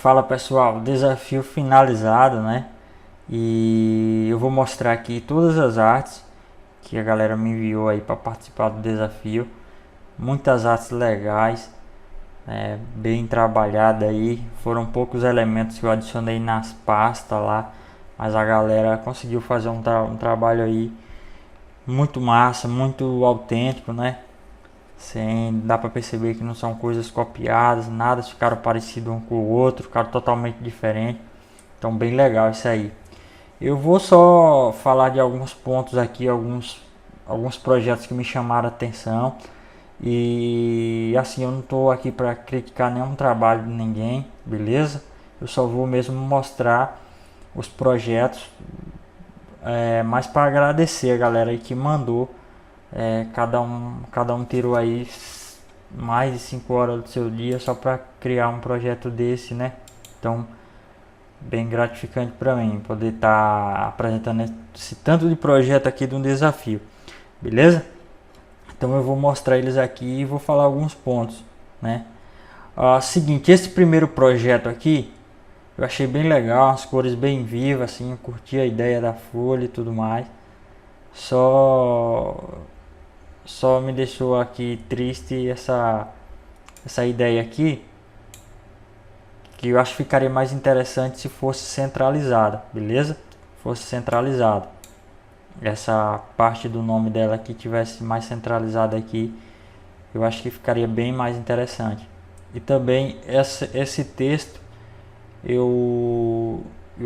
Fala pessoal, desafio finalizado, né? E eu vou mostrar aqui todas as artes que a galera me enviou aí para participar do desafio. Muitas artes legais, bem trabalhada aí. Foram poucos elementos que eu adicionei nas pastas lá, mas a galera conseguiu fazer um trabalho aí muito massa, muito autêntico, né? Sem dá para perceber que não são coisas copiadas, nada ficaram parecido um com o outro, ficaram totalmente diferentes. Então bem legal isso aí. Eu vou só falar de alguns pontos aqui, alguns projetos que me chamaram a atenção. E assim, eu não estou aqui para criticar nenhum trabalho de ninguém, beleza? Eu só vou mesmo mostrar os projetos, mais para agradecer a galera aí que mandou. Cada um tirou aí mais de 5 horas do seu dia só para criar um projeto desse, né? Então, bem gratificante para mim poder estar apresentando esse tanto de projeto aqui de um desafio, beleza? Então eu vou mostrar eles aqui e vou falar alguns pontos, né? Seguinte, esse primeiro projeto aqui eu achei bem legal, as cores bem vivas, assim, eu curti a ideia da folha e tudo mais. Só me deixou aqui triste essa ideia aqui, que eu acho que ficaria mais interessante se fosse centralizada, beleza? Fosse centralizada. Essa parte do nome dela aqui tivesse mais centralizada aqui, eu acho que ficaria bem mais interessante. E também esse texto eu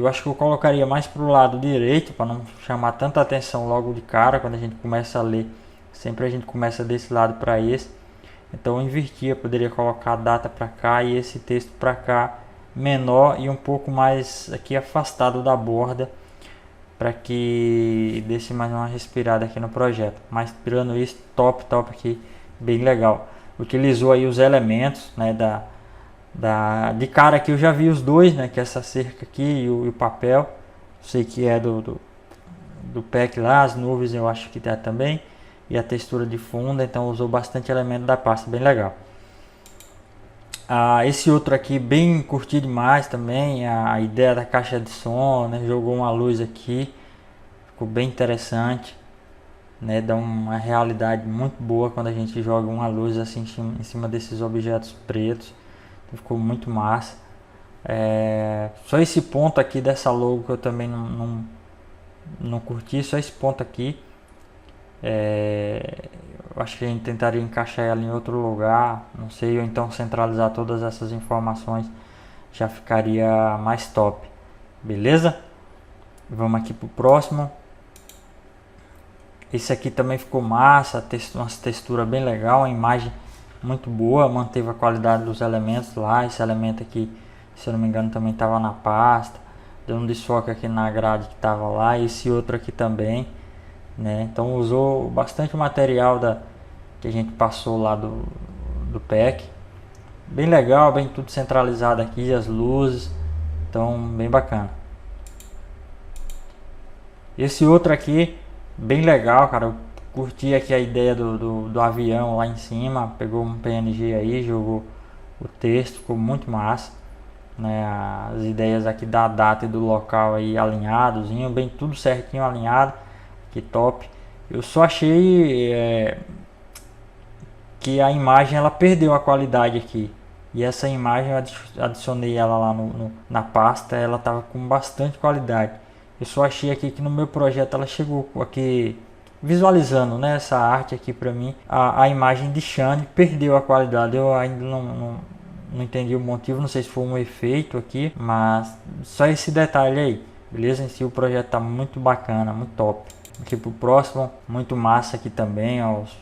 acho que eu colocaria mais para o lado direito, para não chamar tanta atenção logo de cara quando a gente começa a ler. Sempre a gente começa desse lado para esse. Então eu invertia, poderia colocar a data para cá e esse texto para cá, menor e um pouco mais aqui afastado da borda, para que desse mais uma respirada aqui no projeto. Mas tirando isso, top aqui, bem legal. Utilizou aí os elementos, né, de cara aqui eu já vi os dois, né, que é essa cerca aqui e o papel. Sei que é do pack lá, as nuvens eu acho que dá também. E a textura de fundo, então usou bastante elemento da pasta, bem legal. Esse outro aqui bem curti demais também, a ideia da caixa de som, né, jogou uma luz aqui, ficou bem interessante, né, dá uma realidade muito boa quando a gente joga uma luz assim em cima desses objetos pretos, ficou muito massa. Só esse ponto aqui dessa logo que eu também não curti, só esse ponto aqui. Eu acho que a gente tentaria encaixar ela em outro lugar, não sei, ou então centralizar todas essas informações, já ficaria mais top, beleza? Vamos aqui pro próximo. Esse aqui também ficou massa, uma textura bem legal, a imagem muito boa, manteve a qualidade dos elementos lá. Esse elemento aqui, se eu não me engano, também estava na pasta, deu um desfoque aqui na grade que estava lá, e esse outro aqui também, né? Então usou bastante material que a gente passou lá do pack, bem legal, bem tudo centralizado aqui, as luzes, então bem bacana. Esse outro aqui bem legal, cara, eu curti aqui a ideia do avião lá em cima, pegou um PNG aí, jogou o texto, ficou muito massa, né? As ideias aqui da data e do local aí alinhados, bem tudo certinho alinhado, que top. Eu só achei que a imagem ela perdeu a qualidade aqui, e essa imagem eu adicionei ela lá na pasta, ela tava com bastante qualidade. Eu só achei aqui que no meu projeto ela chegou aqui visualizando, né, essa arte aqui para mim, a imagem de Shane perdeu a qualidade. Eu ainda não entendi o motivo, não sei se foi um efeito aqui, mas só esse detalhe aí, beleza? Em si o projeto tá muito bacana, muito top. Aqui pro próximo, muito massa aqui também, ó, os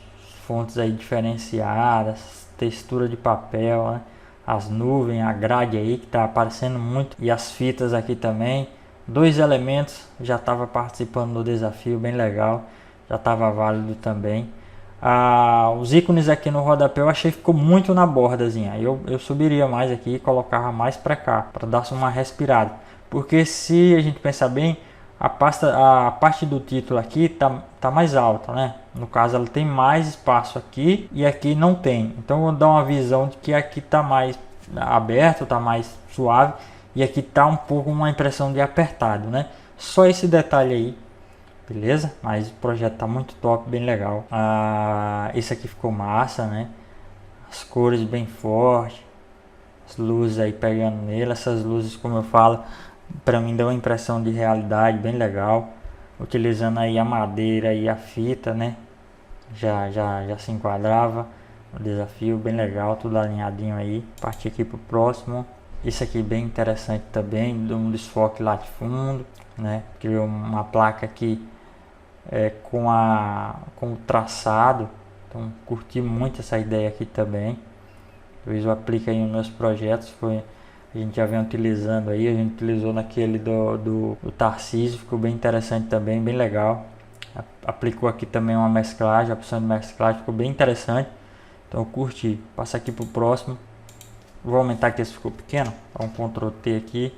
fontes aí diferenciadas, textura de papel, né? As nuvens, a grade aí que tá aparecendo muito, e as fitas aqui também. Dois elementos já estava participando do desafio, bem legal, já estava válido também. Os ícones aqui no rodapé eu achei que ficou muito na bordazinha. Eu subiria mais aqui e colocava mais para cá, para dar uma respirada. Porque se a gente pensar bem, a parte do título aqui tá mais alta, né? No caso ela tem mais espaço aqui e aqui não tem. Então eu vou dar uma visão de que aqui tá mais aberto, tá mais suave, e aqui tá um pouco uma impressão de apertado, né? Só esse detalhe aí, beleza? Mas o projeto tá muito top, bem legal. Esse aqui ficou massa, né? As cores bem fortes, as luzes aí pegando nele, essas luzes, como eu falo, para mim deu uma impressão de realidade bem legal. Utilizando aí a madeira e a fita, né? Já se enquadrava o desafio, bem legal, tudo alinhadinho aí. Partir aqui pro próximo. Esse aqui bem interessante também, um desfoque lá de fundo, né? Criou uma placa aqui com o traçado. Então curti muito essa ideia aqui também. Talvez eu aplique aí nos meus projetos. A gente já vem utilizando aí, a gente utilizou naquele do Tarcísio, ficou bem interessante também, bem legal. Aplicou aqui também uma mesclagem, a opção de mesclagem, ficou bem interessante. Então eu curti. Passa aqui pro próximo. Vou aumentar aqui, esse ficou pequeno. Dá um Ctrl T aqui.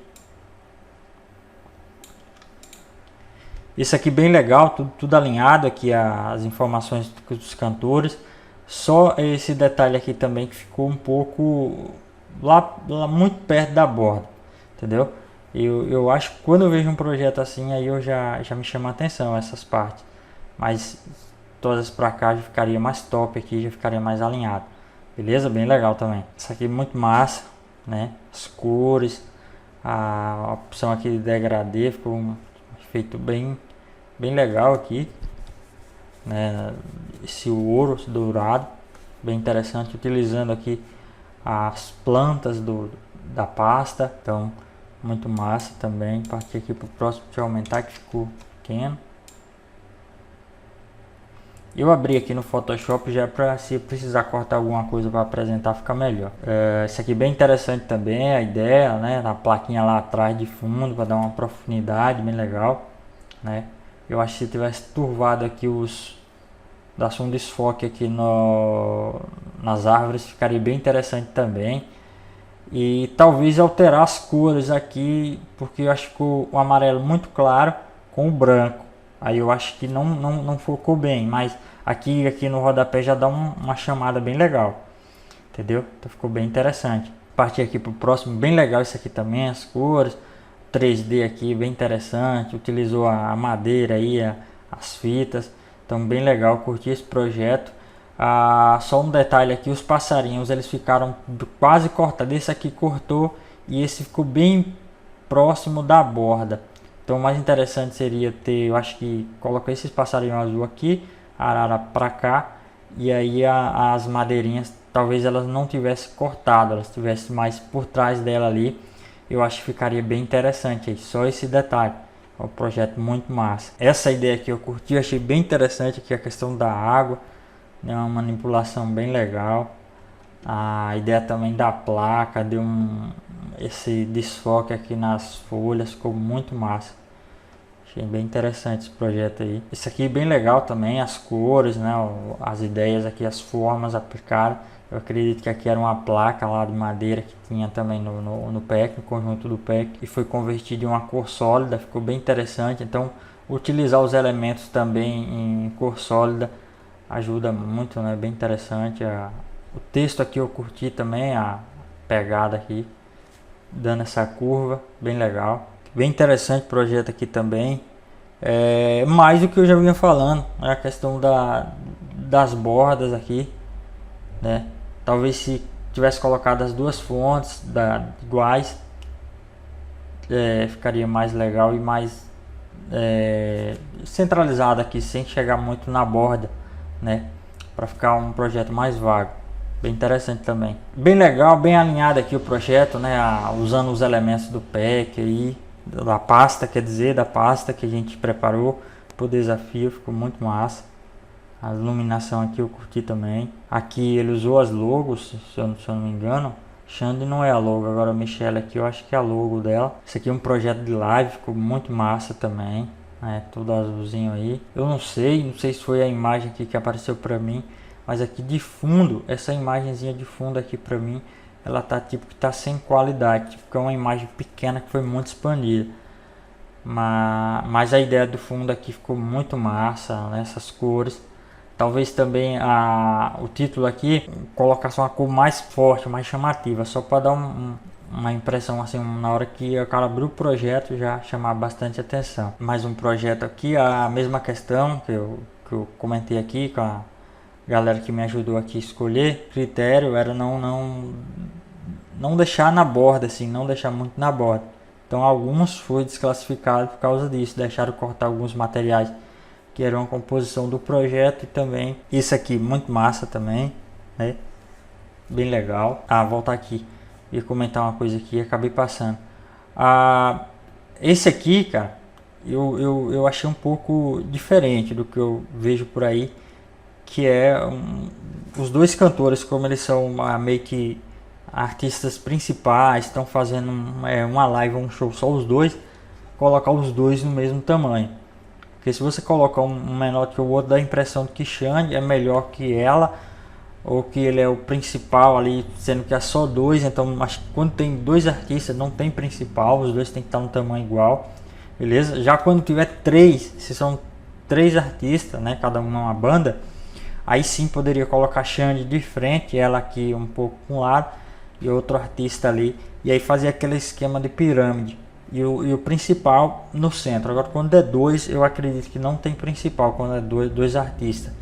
Esse aqui bem legal, tudo alinhado aqui, as informações dos cantores. Só esse detalhe aqui também que ficou um pouco lá muito perto da borda, entendeu? Eu acho que quando eu vejo um projeto assim, aí eu já me chama a atenção essas partes. Mas todas pra cá já ficaria mais top aqui, já ficaria mais alinhado. Beleza? Bem legal também. Isso aqui é muito massa, né? As cores, a opção aqui de degradê ficou um efeito bem legal aqui, né? Esse ouro dourado, bem interessante, utilizando aqui as plantas da pasta, então muito massa também. Partir aqui pro próximo, deixa eu aumentar que ficou pequeno. Eu abri aqui no Photoshop já para, se precisar cortar alguma coisa para apresentar, ficar melhor. Isso aqui bem interessante também, a ideia, né? Na plaquinha lá atrás de fundo para dar uma profundidade bem legal, né? Eu acho que se tivesse turvado aqui dasse um desfoque aqui nas árvores, ficaria bem interessante também. E talvez alterar as cores aqui, porque eu acho que o amarelo muito claro com o branco. Aí eu acho que não focou bem, mas aqui no rodapé já dá uma chamada bem legal, entendeu? Então ficou bem interessante. Partir aqui pro próximo, bem legal isso aqui também, as cores, 3D aqui, bem interessante. Utilizou a madeira aí, as fitas, então bem legal, curti esse projeto. Só um detalhe aqui, os passarinhos eles ficaram quase cortados, esse aqui cortou e esse ficou bem próximo da borda. Então o mais interessante seria ter, eu acho que colocar esses passarinhos azul aqui, a arara para cá, e aí as madeirinhas talvez elas não tivessem cortado, elas tivessem mais por trás dela ali. Eu acho que ficaria bem interessante aí, só esse detalhe. É um projeto muito massa. Essa ideia aqui eu curti, achei bem interessante aqui a questão da água, né, uma manipulação bem legal. A ideia também da placa, deu esse desfoque aqui nas folhas, ficou muito massa. Achei bem interessante esse projeto aí. Esse aqui é bem legal também, as cores, né, as ideias aqui, as formas aplicadas. Eu acredito que aqui era uma placa lá de madeira que tinha também no pack, no conjunto do pack, e foi convertido em uma cor sólida, ficou bem interessante. Então utilizar os elementos também em cor sólida ajuda muito, né, bem interessante. O texto aqui eu curti também, a pegada aqui, dando essa curva, bem legal. Bem interessante o projeto aqui também. Mais do que eu já vinha falando, né, a questão das bordas aqui, né? Talvez se tivesse colocado as duas fontes iguais, ficaria mais legal e mais centralizado aqui, sem chegar muito na borda, né? Para ficar um projeto mais vago. Bem interessante também. Bem legal, bem alinhado aqui o projeto, né? Usando os elementos do pack aí, da pasta, quer dizer, da pasta que a gente preparou pro desafio, ficou muito massa. A iluminação aqui eu curti também. Aqui ele usou as logos, se eu não me engano. Xande não é a logo, agora a Michelle aqui eu acho que é a logo dela. Esse aqui é um projeto de live, ficou muito massa também. Tudo azulzinho aí. Eu não sei se foi a imagem aqui que apareceu pra mim, mas aqui de fundo, essa imagenzinha de fundo aqui pra mim, ela tá tipo que tá sem qualidade, tipo que é uma imagem pequena que foi muito expandida. Mas a ideia do fundo aqui ficou muito massa, né? Essas cores. Talvez também o título aqui colocasse uma cor mais forte, mais chamativa, só para dar uma impressão assim, na hora que o cara abriu o projeto já chamar bastante atenção. Mais um projeto aqui, a mesma questão que eu comentei aqui com a galera que me ajudou aqui a escolher. O critério era não deixar na borda, assim, não deixar muito na borda. Então alguns foi desclassificado por causa disso, deixaram cortar alguns materiais que eram a composição do projeto. E também isso aqui muito massa também, né? Bem legal. Voltar aqui e comentar uma coisa aqui, acabei passando. Esse aqui, cara, eu achei um pouco diferente do que eu vejo por aí, que é os dois cantores, como eles são meio que artistas principais, estão fazendo uma live, um show só os dois, colocar os dois no mesmo tamanho. Porque se você colocar um menor que o outro, dá a impressão de que Xande é melhor que ela, ou que ele é o principal ali, sendo que é só dois. Então acho que quando tem dois artistas não tem principal, os dois tem que estar no tamanho igual, beleza? Já quando tiver três, se são três artistas, né, cada um uma banda, aí sim poderia colocar Xande de frente, ela aqui um pouco para um lado e outro artista ali, e aí fazer aquele esquema de pirâmide e o principal no centro. Agora quando é dois, eu acredito que não tem principal quando é dois artistas.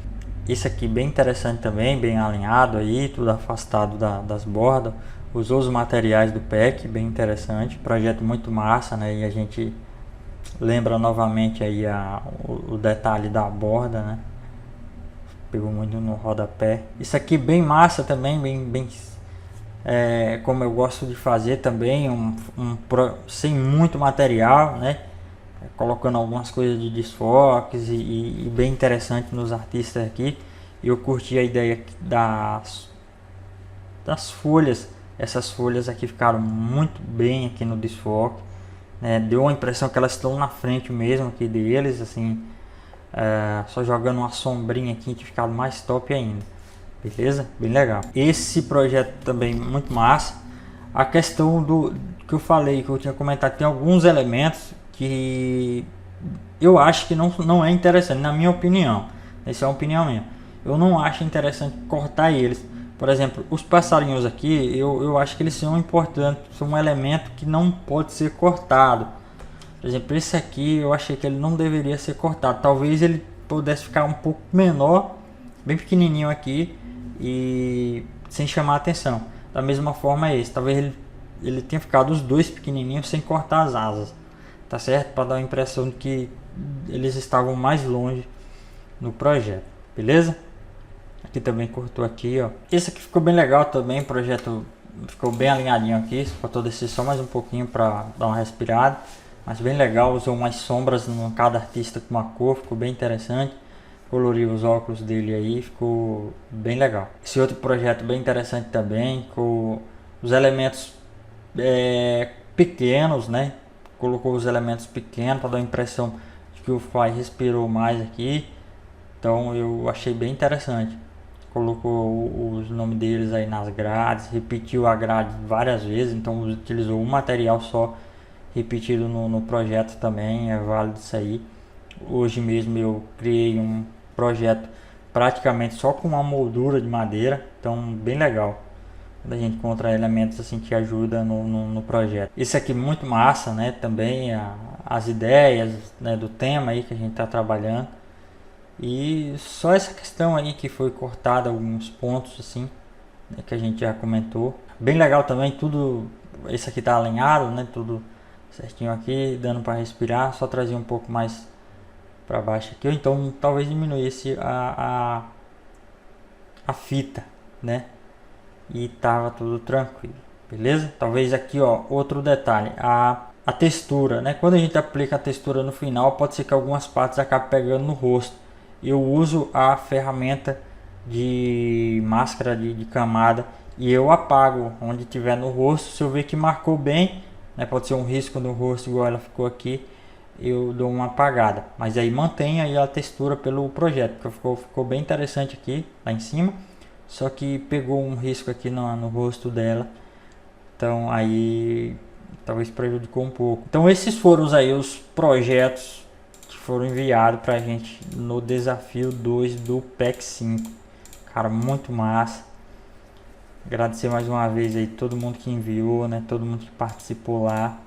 Esse aqui bem interessante também, bem alinhado aí, tudo afastado das bordas, usou os materiais do PEC, bem interessante, projeto muito massa, né? E a gente lembra novamente aí o detalhe da borda, né? Pegou muito no rodapé. Isso aqui bem massa também, bem como eu gosto de fazer também, sem muito material, né? Colocando algumas coisas de desfoques e bem interessante nos artistas aqui. Eu curti a ideia das folhas. Essas folhas aqui ficaram muito bem aqui no desfoque, né? Deu a impressão que elas estão na frente mesmo aqui deles, assim, só jogando uma sombrinha aqui que ficaram mais top ainda. Beleza? Bem legal. Esse projeto também muito massa. A questão do que eu falei, que eu tinha comentado, tem alguns elementos que eu acho que não é interessante, na minha opinião. Essa é uma opinião minha. Eu não acho interessante cortar eles. Por exemplo, os passarinhos aqui, eu acho que eles são importantes, são um elemento que não pode ser cortado. Por exemplo, esse aqui eu achei que ele não deveria ser cortado. Talvez ele pudesse ficar um pouco menor, bem pequenininho aqui, e sem chamar a atenção. Da mesma forma esse, talvez ele tenha ficado os dois pequenininhos sem cortar as asas, tá certo? Para dar a impressão de que eles estavam mais longe no projeto, beleza? Aqui também cortou aqui, ó. Esse aqui ficou bem legal também, o projeto ficou bem alinhadinho aqui, faltou descer só mais um pouquinho para dar uma respirada, mas bem legal. Usou umas sombras em cada artista com uma cor, ficou bem interessante. Coloriu os óculos dele aí, ficou bem legal. Esse outro projeto bem interessante também, com os elementos pequenos, né? Colocou os elementos pequenos para dar a impressão de que o Fly respirou mais aqui. Então eu achei bem interessante. Colocou os nomes deles aí nas grades, repetiu a grade várias vezes, então utilizou um material só repetido no projeto também, é válido isso aí. Hoje mesmo eu criei um projeto praticamente só com uma moldura de madeira, então bem legal quando a gente encontra elementos assim que ajudam no projeto. Esse aqui muito massa, né? Também as ideias, né, do tema aí que a gente está trabalhando. E só essa questão aí que foi cortada alguns pontos assim, né, que a gente já comentou. Bem legal também, tudo. Esse aqui tá alinhado, né? Tudo certinho aqui, dando para respirar. Só trazer um pouco mais para baixo aqui, ou então talvez diminuísse a fita, né? E tava tudo tranquilo, beleza? Talvez aqui, ó, outro detalhe, a textura, né? Quando a gente aplica a textura no final, pode ser que algumas partes acabem pegando no rosto. Eu uso a ferramenta de máscara de camada e eu apago onde tiver no rosto. Se eu ver que marcou bem, né? Pode ser um risco no rosto igual ela ficou aqui, eu dou uma apagada, mas aí mantém aí a textura pelo projeto, porque ficou bem interessante aqui lá em cima, só que pegou um risco aqui no rosto dela, então aí talvez prejudicou um pouco. Então esses foram aí os projetos que foram enviados pra gente no desafio 2 do PEC 5. Cara, muito massa. Agradecer mais uma vez aí todo mundo que enviou, né? Todo mundo que participou lá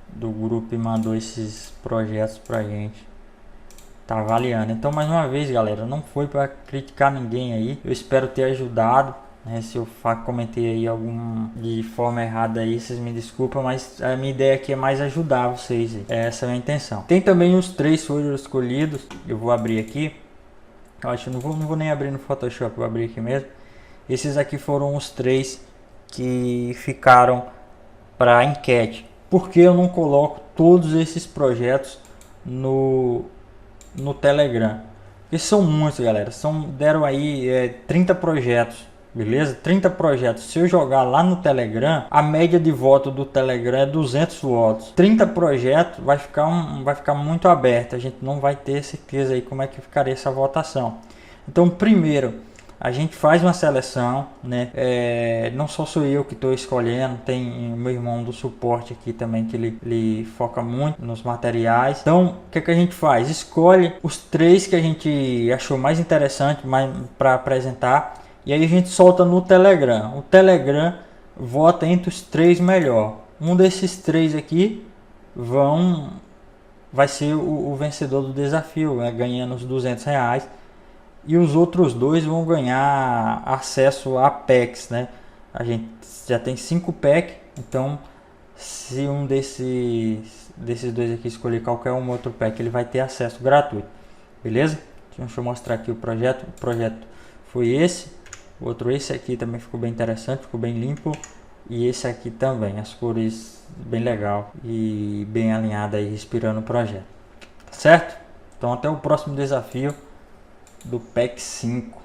do grupo e mandou esses projetos pra gente. Tá avaliando. Então, mais uma vez, galera, não foi para criticar ninguém aí. Eu espero ter ajudado, né? Se eu comentei aí algum de forma errada aí, vocês me desculpem, mas a minha ideia aqui é mais ajudar vocês. Essa é a minha intenção. Tem também os 3 foram escolhidos. Eu vou abrir aqui. Eu acho que não vou nem abrir no Photoshop, vou abrir aqui mesmo. Esses aqui foram os 3 que ficaram para enquete. Por que eu não coloco todos esses projetos no Telegram? Porque são muitos, galera. Deram aí 30 projetos, beleza? 30 projetos. Se eu jogar lá no Telegram, a média de voto do Telegram é 200 votos. 30 projetos vai ficar muito aberto. A gente não vai ter certeza aí como é que ficaria essa votação. Então, primeiro, a gente faz uma seleção, né? Não só sou eu que estou escolhendo, tem o meu irmão do suporte aqui também, que ele foca muito nos materiais. Então, o que a gente faz? Escolhe os 3 que a gente achou mais interessante para apresentar, e aí a gente solta no Telegram. O Telegram vota entre os 3 melhor. Um desses 3 aqui vai ser o vencedor do desafio, né? Ganhando os R$200. E os outros 2 vão ganhar acesso a packs, né? A gente já tem 5 packs, então se um desses 2 aqui escolher qualquer um outro pack, ele vai ter acesso gratuito, beleza? Deixa eu mostrar aqui o projeto. O projeto foi esse, o outro esse aqui também ficou bem interessante, ficou bem limpo, e esse aqui também, as cores bem legal e bem alinhada aí, respirando o projeto, certo? Então até o próximo desafio do PEC 5.